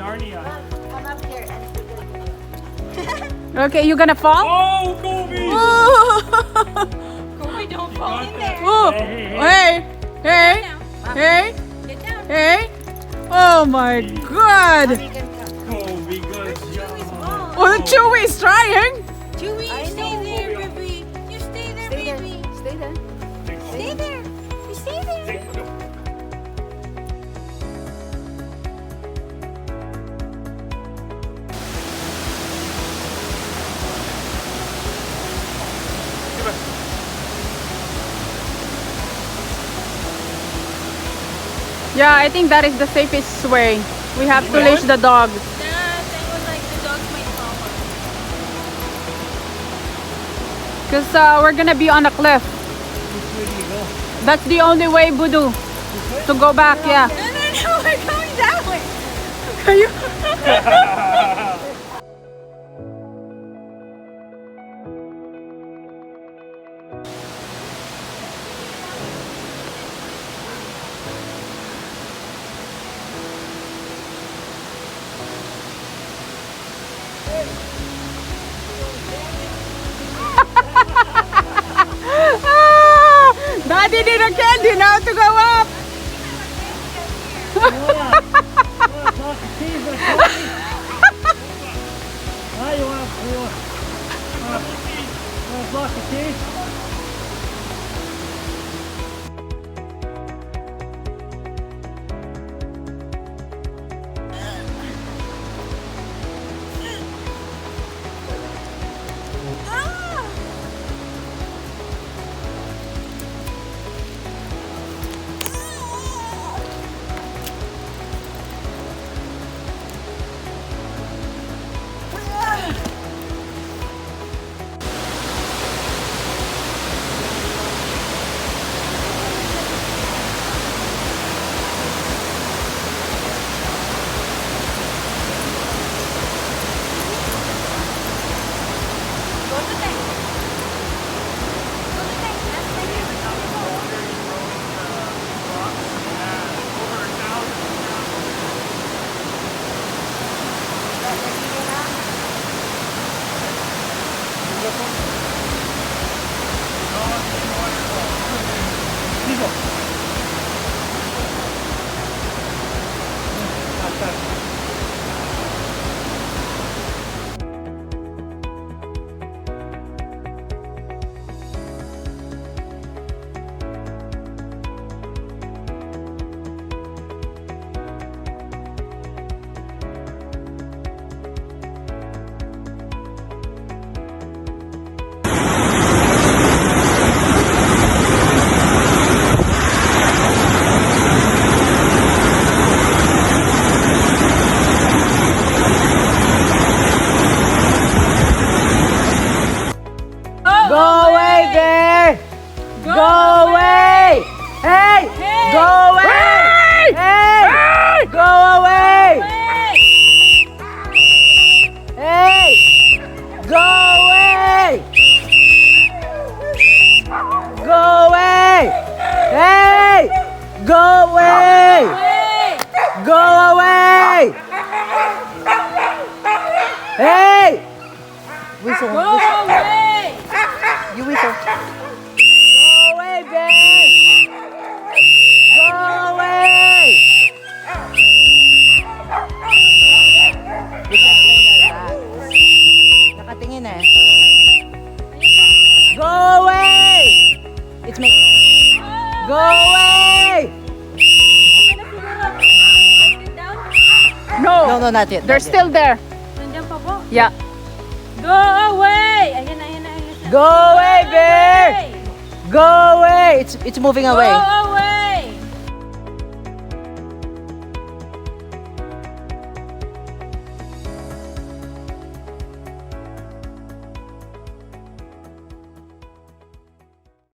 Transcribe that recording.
Narnia. Come up here and Okay, you gonna fall? Oh, Kobe! Kobe, don't fall in there. Oh, hey, hey, hey, Get down. hey. Oh my God. Kobe, good job. Oh, Chewy's trying. Chewy, stay there, baby. You stay there, baby. Stay there. Stay there. You stay there. Yeah, I think that is the safest way. We have to leash the dog. Yeah, they would like the dogs might fall. Because we're gonna be on a cliff. That's the only way, Budu, to go back. Yeah. No, we're going that way. Are you? Daddy did a candy now to go up. You want a block of cheese? Go away, bear! Go away! Hey! Go away! Hey! Go away! Hey! Go away! Go away! Hey! Go away! Go away! Hey! Whistle. Go away. You whistle. Go away, bear! Go away! Nakatingin eh. Go away! It's me. Go away! No! No, not yet. They're not yet. still there. Nandiyan pa po. Yeah. Go away. Ayan na. Go away, bear! Go away! It's moving away. Go